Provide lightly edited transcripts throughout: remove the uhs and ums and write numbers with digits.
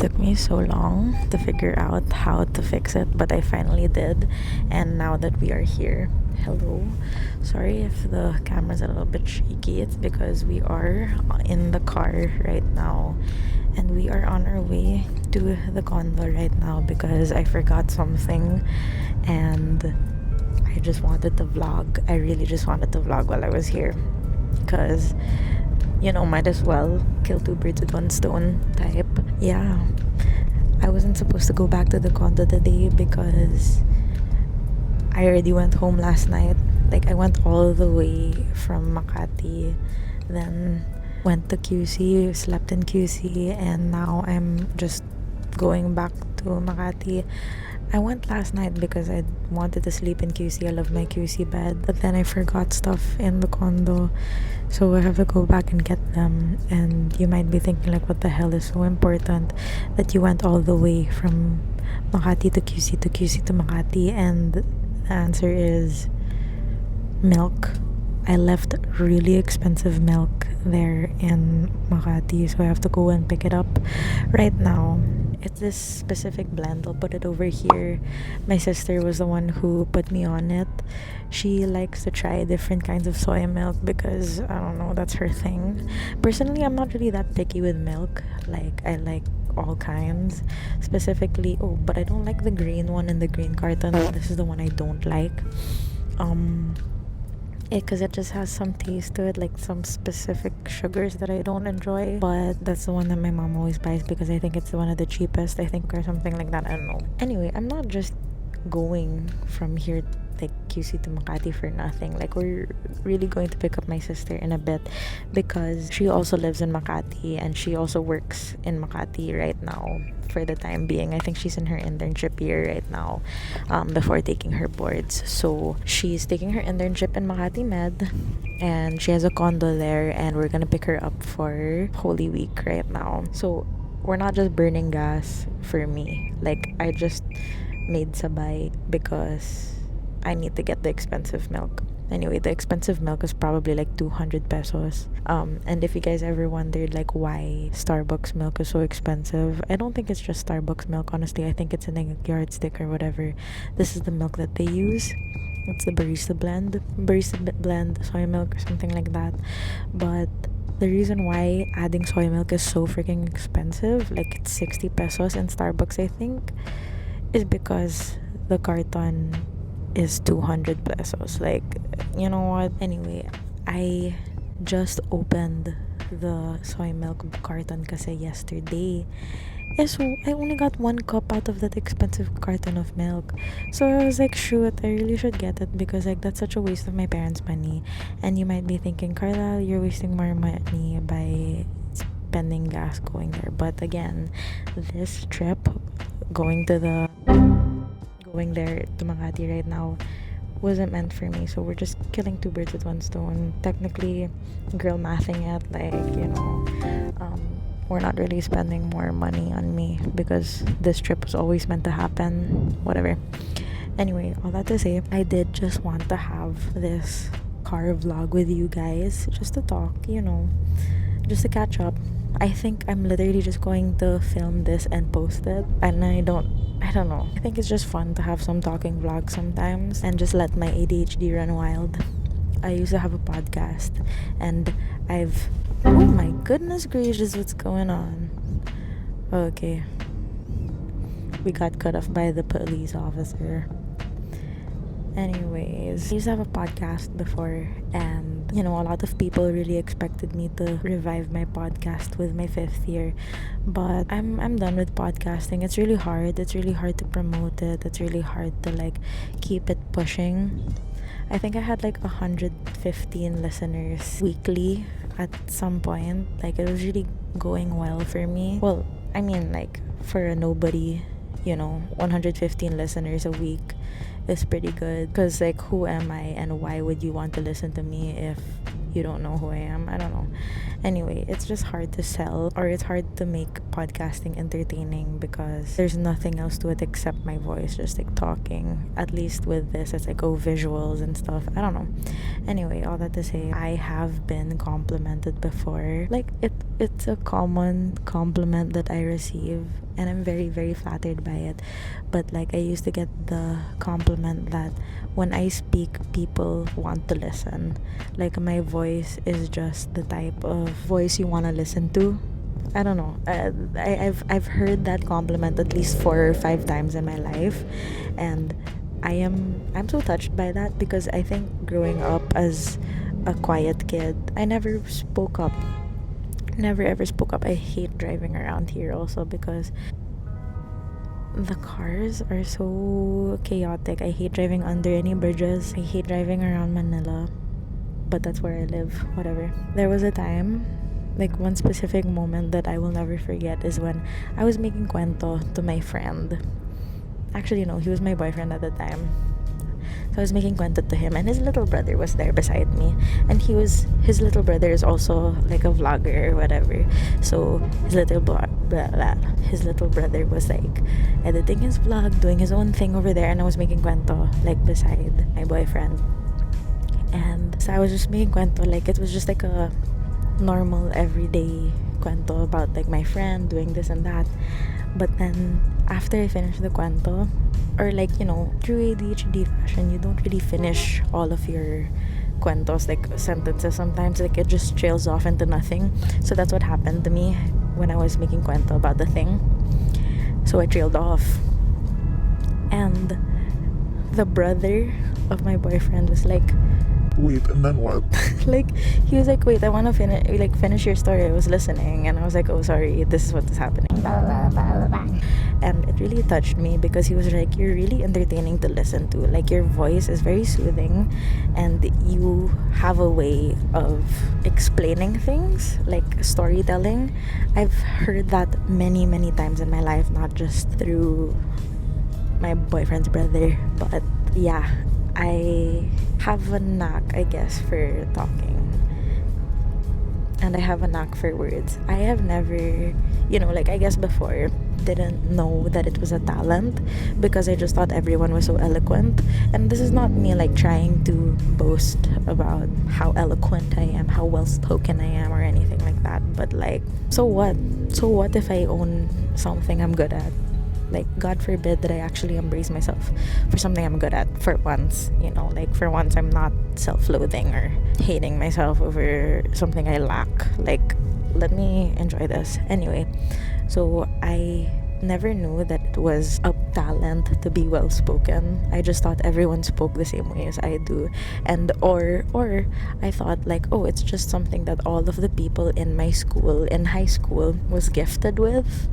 took me so long to figure out how to fix it, but I finally did. And now that we are here, hello. Sorry if the camera's a little bit shaky. It's because we are in the car right now and we are on our way to the condo right now because I forgot something and I just wanted to vlog. I really just wanted to vlog while I was here because might as well kill two birds with one stone type. Yeah, I wasn't supposed to go back to the condo today because I already went home last night. Like, I went all the way from Makati, then went to QC, slept in QC, and now I'm just going back to Makati. I went last night because I wanted to sleep in QC. I love my QC bed. But then I forgot stuff in the condo. So I have to go back and get them. And you might be thinking, like, what the hell is so important that you went all the way from Makati to QC to QC to Makati? And the answer is milk. I left really expensive milk there in Makati, so I have to go and pick it up right now. It's this specific blend. I'll put it over here. My sister was the one who put me on it. She likes to try different kinds of soy milk because, I don't know, that's her thing. Personally, I'm not really that picky with milk. Like, I like all kinds. Specifically, but I don't like the green one in the green carton. This is the one I don't like. Because it just has some taste to it, like some specific sugars that I don't enjoy. But that's the one that my mom always buys because I think it's one of the cheapest, I think, or something like that. I don't know. Anyway, I'm not just going from here like QC to Makati for nothing. Like, we're really going to pick up my sister in a bit because she also lives in Makati and she also works in Makati right now for the time being. I think she's in her internship year right now, before taking her boards. So she's taking her internship in Makati Med and she has a condo there and we're gonna pick her up for Holy Week right now. So we're not just burning gas for me. Like, I just made sabay because I need to get the expensive milk. Anyway, the expensive milk is probably like 200 pesos. And if you guys ever wondered like why Starbucks milk is so expensive, I don't think it's just Starbucks milk. Honestly, I think it's a yardstick or whatever. This is the milk that they use. It's the barista blend soy milk or something like that. But the reason why adding soy milk is so freaking expensive, like it's 60 pesos in Starbucks, I think, is because the carton is 200 pesos. Like, you know what? Anyway, I just opened the soy milk carton kasi yesterday. So I only got one cup out of that expensive carton of milk. So I was like, shoot, I really should get it because like that's such a waste of my parents' money. And you might be thinking, Carla, you're wasting more money by spending gas going there. But again, this trip going there to Makati right now wasn't meant for me, so we're just killing two birds with one stone. Technically, girl mathing it, like, we're not really spending more money on me because this trip was always meant to happen. Whatever. Anyway, all that to say, I did just want to have this car vlog with you guys just to talk, just to catch up. I think I'm literally just going to film this and post it, and I don't know. I think it's just fun to have some talking vlogs sometimes and just let my ADHD run wild. I used to have a podcast and oh my goodness gracious, what's going on? Okay. We got cut off by the police officer. Anyways, I used to have a podcast before and a lot of people really expected me to revive my podcast with my 5th year, but I'm done with podcasting. It's really hard to promote it. It's really hard to like keep it pushing. I think I had like 115 listeners weekly at some point. Like, it was really going well for me. Well, I mean, like, for a nobody, 115 listeners a week is pretty good because like, who am I and why would you want to listen to me if you don't know who I am? I don't know. Anyway, it's just hard to sell, or it's hard to make podcasting entertaining because there's nothing else to it except my voice, just like talking. At least with this, it's like, visuals and stuff. I don't know. Anyway, all that to say, I have been complimented before. Like, it's a common compliment that I receive, and I'm very, very flattered by it. But like, I used to get the compliment that when I speak, people want to listen. Like, my voice is just the type of voice you want to listen to. I don't know. I've heard that compliment at least 4 or 5 times in my life, and I'm so touched by that, because I think growing up as a quiet kid, I never spoke up. Never ever spoke up. I hate driving around here also because the cars are so chaotic. I hate driving under any bridges. I hate driving around Manila. But that's where I live. Whatever. There was a time, like one specific moment that I will never forget, is when I was making cuento to my friend. Actually, no, he was my boyfriend at the time. So I was making cuento to him, and his little brother was there beside me. And his little brother is also like a vlogger or whatever. So his little brother was like editing his vlog, doing his own thing over there, and I was making cuento like beside my boyfriend. And so I was just making cuento, like it was just like a normal everyday cuento about like my friend doing this and that. But then after I finished the cuento, or like, you know, through ADHD fashion, you don't really finish all of your cuentos, like sentences. Sometimes like it just trails off into nothing. So that's what happened to me when I was making cuento about the thing. So I trailed off, and the brother of my boyfriend was like, wait, and then what? like, he was like, wait, I want to finish your story. I was listening, and I was like, oh, sorry, this is what is happening. Blah, blah, blah, blah. And it really touched me, because he was like, you're really entertaining to listen to. Like, your voice is very soothing, and you have a way of explaining things, like storytelling. I've heard that many, many times in my life, not just through my boyfriend's brother, but yeah, I have a knack, I guess, for talking. And I have a knack for words. I have never, you know, like I guess before, didn't know that it was a talent, because I just thought everyone was so eloquent. And this is not me like trying to boast about how eloquent I am, how well spoken I am, or anything like that. But like, so what? So what if I own something I'm good at? Like, God forbid that I actually embrace myself for something I'm good at for once, you know, like for once I'm not self-loathing or hating myself over something I lack. Like, let me enjoy this. Anyway, so I never knew that it was a talent to be well spoken. I just thought everyone spoke the same way as I do, and or I thought like, oh, it's just something that all of the people in my school, in high school, was gifted with.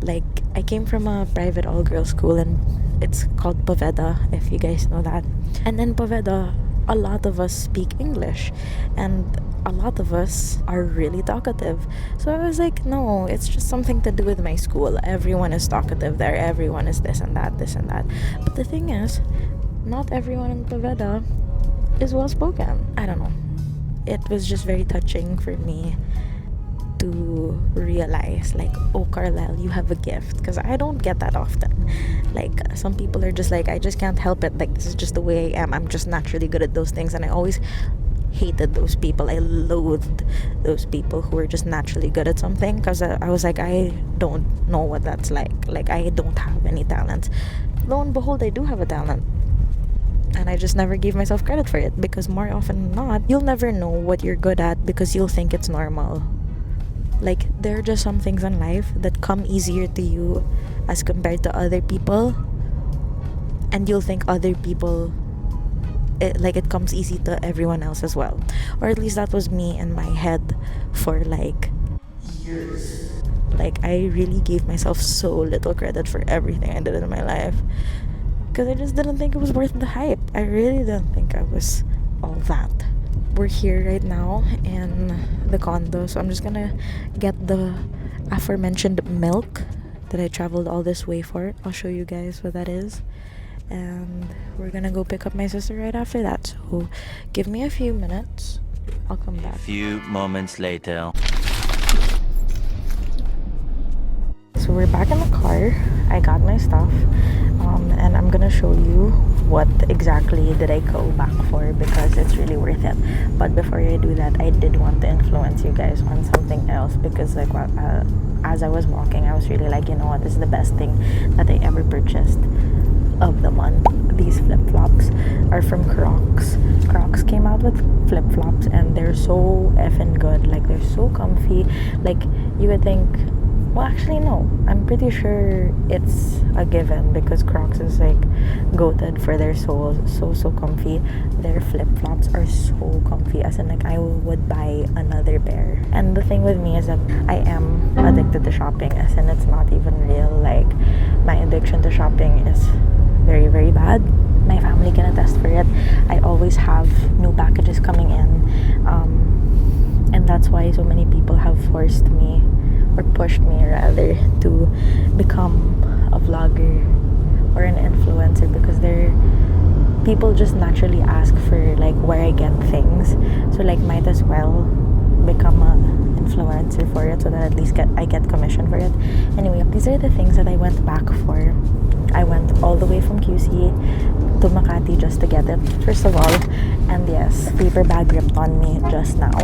Like, I came from a private all-girls school, and it's called Poveda, if you guys know that. And in Poveda, a lot of us speak English, and a lot of us are really talkative. So I was like, no, it's just something to do with my school. Everyone is talkative there. Everyone is this and that, this and that. But the thing is, not everyone in Poveda is well spoken. I don't know. It was just very touching for me to realize, like, oh, Carlisle, you have a gift, because I don't get that often. Like, some people are just like, I just can't help it, like, this is just the way I am, I'm just naturally good at those things. And I always hated those people. I loathed those people who were just naturally good at something, because I was like, I don't know what that's like I don't have any talent. Lo and behold, I do have a talent, and I just never gave myself credit for it, because more often than not, you'll never know what you're good at because you'll think it's normal. Like, there are just some things in life that come easier to you as compared to other people, and you'll think other people, it comes easy to everyone else as well. Or at least that was me in my head for like years. Like, I really gave myself so little credit for everything I did in my life, because I just didn't think it was worth the hype. I really didn't think I was all that. We're here right now in the condo, so I'm just gonna get the aforementioned milk that I traveled all this way for. I'll show you guys what that is, and we're gonna go pick up my sister right after that. So give me a few minutes, I'll come back. A few moments later. So we're back in the car. I got my stuff, and I'm gonna show you what exactly did I go back for, because it's really worth it. But before I do that, I did want to influence you guys on something else, because like, as I was walking, I was really like, you know what, this is the best thing that I ever purchased of the month. These flip-flops are from Crocs. Crocs came out with flip-flops and they're so effing good. Like, they're so comfy. Like, you would think, well, actually no, I'm pretty sure it's a given because Crocs is like goated for their soles. So comfy. Their flip-flops are so comfy, as in like I would buy another pair. And the thing with me is that I am addicted to shopping, as in it's not even real. Like, my addiction to shopping is very, very bad. My family can attest for it. I always have new packages coming in, and that's why so many people have forced me, or pushed me rather, to become a vlogger or an influencer, because they're people just naturally ask for like where I get things. So like, might as well become a influencer for it, so that at least I get commission for it. Anyway, these are the things that I went back for. I went all the way from QC to Makati just to get it, first of all. And yes, paper bag ripped on me just now.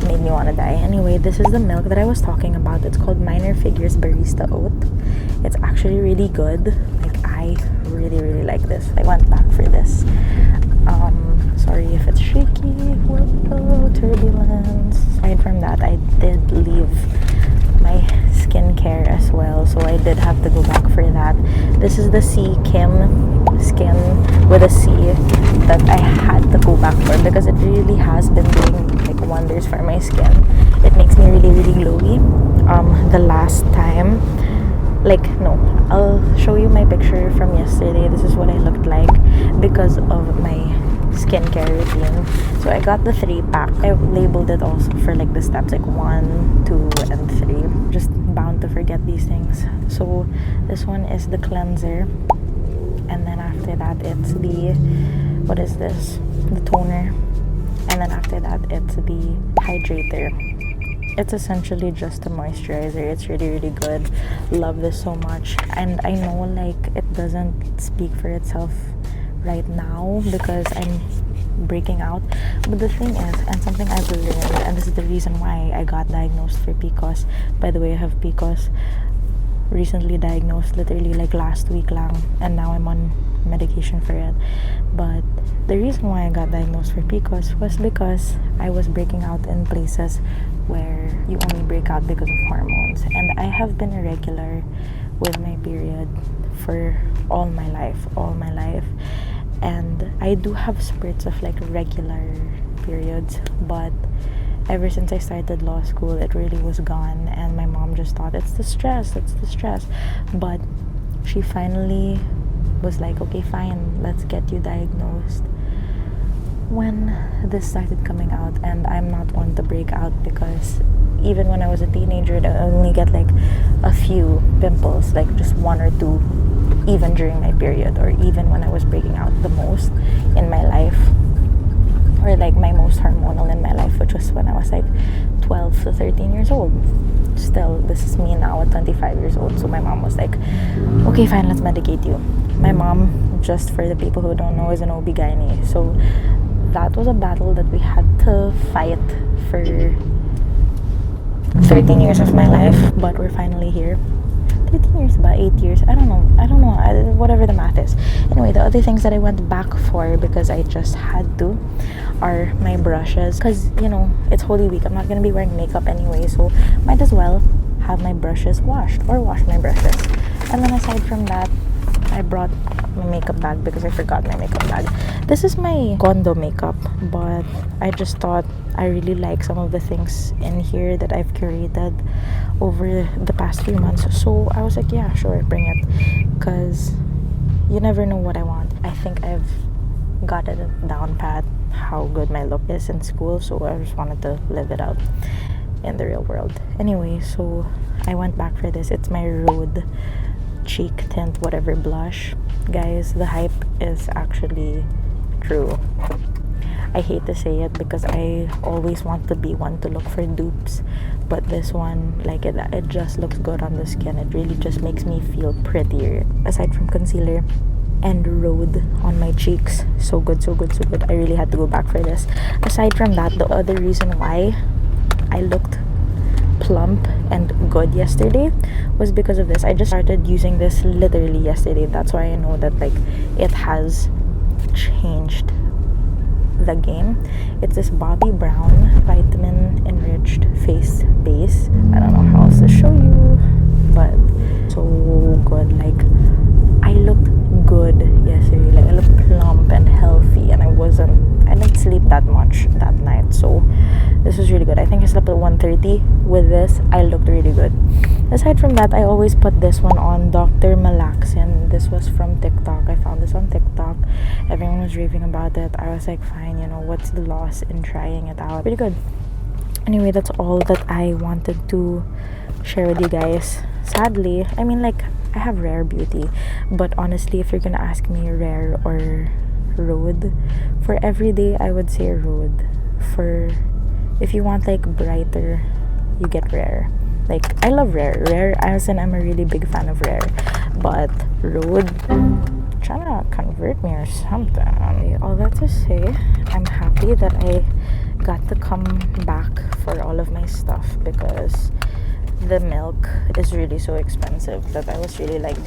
Made me want to die. Anyway, this is the milk that I was talking about. It's called Minor Figures Barista Oat. It's actually really good. Like, I really like this. I went back for this. Sorry if it's shaky. Whoa, turbulence. Aside from that, I did leave my skincare as well, so I did have to go back for that. This is the C Kim skin with a C that I had to go back for because it really has been doing like wonders for my skin. It makes me really glowy. The last time, like, no, I'll show you my picture from yesterday. This is what I looked like because of my skincare routine. So I got the 3-pack. I labeled it also for like the steps, like 1, 2, and 3. Just bound to forget these things. So this one is the cleanser, and then after that it's the, what is this, the toner, and then after that it's the hydrator. It's essentially just a moisturizer. It's really good. Love this so much. And I know like it doesn't speak for itself right now because I'm breaking out, but the thing is, and something I've learned, and this is the reason why I got diagnosed for PCOS. By the way, I have PCOS, recently diagnosed, literally like last week lang, and now I'm on medication for it. But the reason why I got diagnosed for PCOS was because I was breaking out in places where you only break out because of hormones, and I have been irregular with my period for all my life, and I do have spurts of like regular periods, but ever since I started law school, it really was gone, and my mom just thought it's the stress. But she finally was like, okay, fine, let's get you diagnosed. When this started coming out, and I'm not one to break out because even when I was a teenager, I only get like a few pimples, like just 1 or 2, even during my period, or even when I was breaking out the most in my life, or like my most hormonal in my life, which was when I was like 12 to 13 years old. Still, this is me now at 25 years old. So my mom was like, okay, fine, let's medicate you. My mom, just for the people who don't know, is an OB-GYN. So that was a battle that we had to fight for 13 years of my life, but we're finally here. 13 years, about 8 years, I don't know, whatever the math is. Anyway, the other things that I went back for because I just had to are my brushes, because you know it's Holy Week. I'm not gonna be wearing makeup anyway, so might as well have my brushes washed, or wash my brushes. And then aside from that, I brought my makeup bag because I forgot my makeup bag. This is my condo makeup, but I just thought I really like some of the things in here that I've curated over the past few months. So I was like, yeah, sure, bring it, because you never know what I want. I think I've got it down pat how good my look is in school, so I just wanted to live it out in the real world. Anyway, so I went back for this. It's my Rhode cheek tint whatever blush. Guys, the hype is actually true. I hate to say it because I always want to be one to look for dupes, but this one, like, it just looks good on the skin. It really just makes me feel prettier. Aside from concealer and Rhode on my cheeks, so good. I really had to go back for this. Aside from that, the other reason why I looked plump and good yesterday was because of this. I just started using this literally yesterday. That's why I know that like it has changed the game. It's this Bobbi Brown vitamin enriched face base. I don't know how else to show you, but so good. Like I looked good yesterday. Like I looked plump and healthy, and I didn't sleep that much that night, so this was really good. I think I slept at 1:30. With this, I looked really good. Aside from that, I always put this one on, Dr. Malaxin. This was from TikTok. I found this on TikTok. Everyone was raving about it. I was like, fine, what's the loss in trying it out? Pretty good. Anyway, that's all that I wanted to share with you guys. Sadly, I mean, like, I have rare beauty, but honestly, if you're gonna ask me rare or road, for everyday, I would say road. For if you want like brighter, you get rare. Like I love rare as in I'm a really big fan of rare, but road trying to convert me or something. All that to say, I'm happy that I got to come back for all of my stuff, because the milk is really so expensive that I was really like,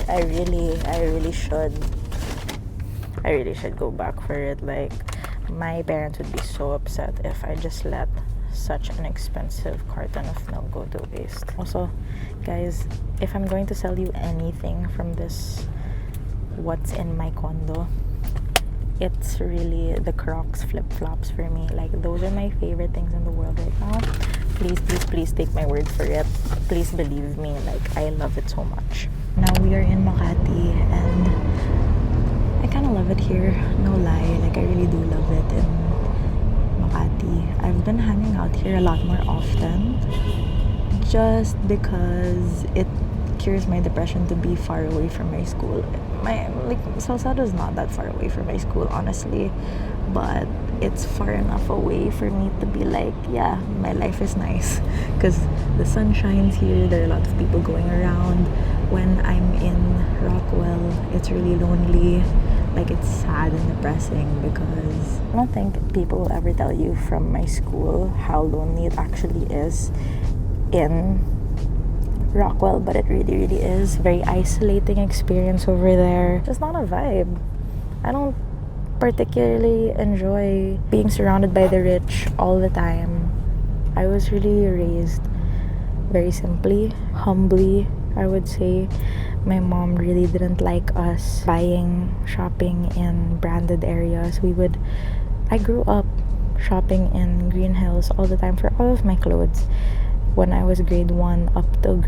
I really should go back for it. Like my parents would be so upset if I just let such an expensive carton of milk go to waste. Also, guys, if I'm going to sell you anything from this what's in my condo, it's really the Crocs flip-flops for me. Like those are my favorite things in the world right now. Please take my word for it. Please believe me, like I love it so much. Now we are in Makati, and I kind of love it here, no lie. Like I really do love it in Makati. I've been hanging out here a lot more often, just because it cures my depression to be far away from my school. Salsado is not that far away from my school, honestly, but it's far enough away for me to be like, yeah, my life is nice, because the sun shines here. There are a lot of people going around. When I'm in Rockwell, it's really lonely. Like it's sad and depressing, because I don't think people will ever tell you from my school how lonely it actually is in Rockwell, but it really is. Very isolating experience over there. It's not a vibe. I don't particularly enjoy being surrounded by the rich all the time. I was really raised very simply, humbly, I would say. My mom really didn't like us shopping in branded areas. I grew up shopping in Green Hills all the time for all of my clothes. When I was grade 1 up till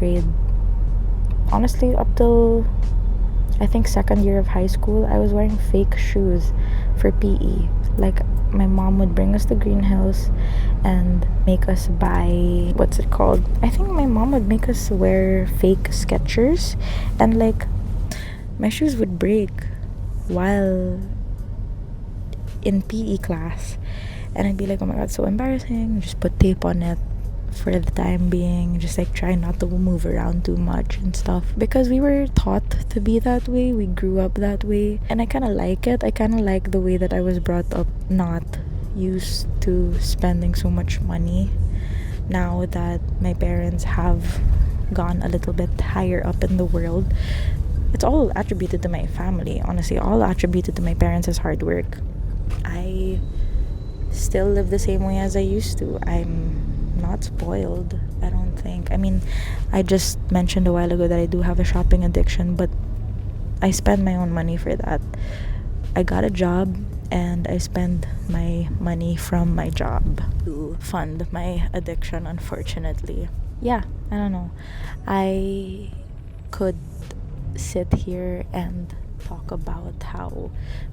I think second year of high school, I was wearing fake shoes for PE. Like my mom would bring us to Green Hills and make us buy, what's it called? I think my mom would make us wear fake Skechers, and like my shoes would break while in PE class, and I'd be like, oh my god, so embarrassing. Just put tape on it for the time being, just like try not to move around too much and stuff, because we were taught to be that way. We grew up that way, and I kind of like it. I kind of like the way that I was brought up, not used to spending so much money. Now that my parents have gone a little bit higher up in the world, it's all attributed to my family, honestly, all attributed to my parents' hard work. I still live the same way as I used to. I'm not spoiled, I don't think. I mean, I just mentioned a while ago that I do have a shopping addiction, but I spend my own money for that. I got a job, and I spend my money from my job to fund my addiction, unfortunately. Yeah, I don't know. I could sit here and talk about how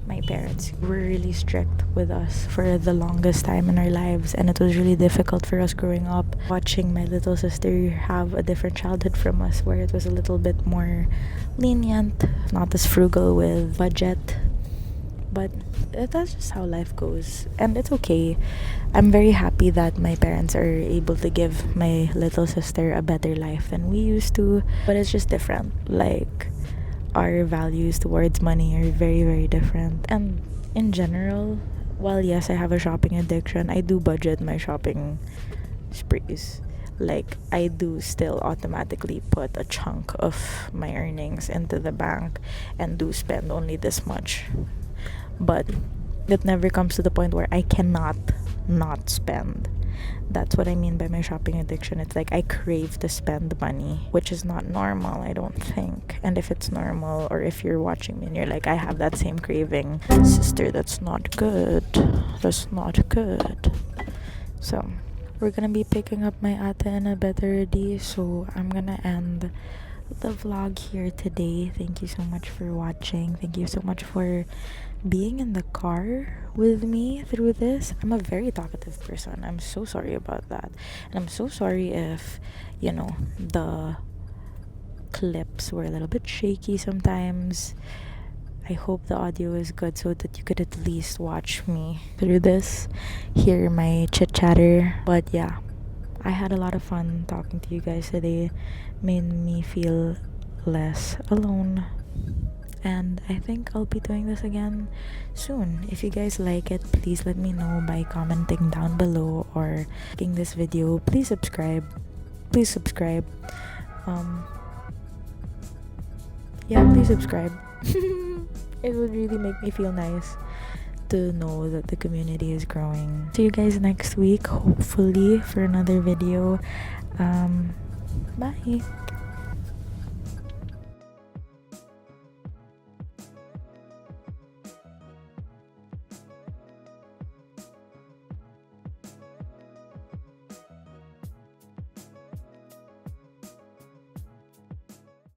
my parents were really strict with us for the longest time in our lives, and it was really difficult for us growing up, watching my little sister have a different childhood from us, where it was a little bit more lenient, not as frugal with budget. But that's just how life goes, and it's okay. I'm very happy that my parents are able to give my little sister a better life than we used to, but it's just different. Like, our values towards money are very different. And in general, while yes, I have a shopping addiction, I do budget my shopping sprees. like I do still automatically put a chunk of my earnings into the bank and do spend only this much. But it never comes to the point where I cannot not spend. That's what I mean by my shopping addiction. It's like I crave to spend money, which is not normal, I don't think. And if it's normal, or if you're watching me and you're like, I have that same craving, sister, that's not good. That's not good. So, we're gonna be picking up my ate in a bit already, so I'm gonna end the vlog here today. Thank you so much for watching. Thank you so much for being in the car with me through this. I'm a very talkative person. I'm so sorry about that. And I'm so sorry if, the clips were a little bit shaky sometimes. I hope the audio is good so that you could at least watch me through this, hear my chit chatter. But yeah, I had a lot of fun talking to you guys today. Made me feel less alone. And I think I'll be doing this again soon. If you guys like it, please let me know by commenting down below or liking this video. Please subscribe. Please subscribe. Yeah, please subscribe. It would really make me feel nice to know that the community is growing. See you guys next week, hopefully, for another video. Bye.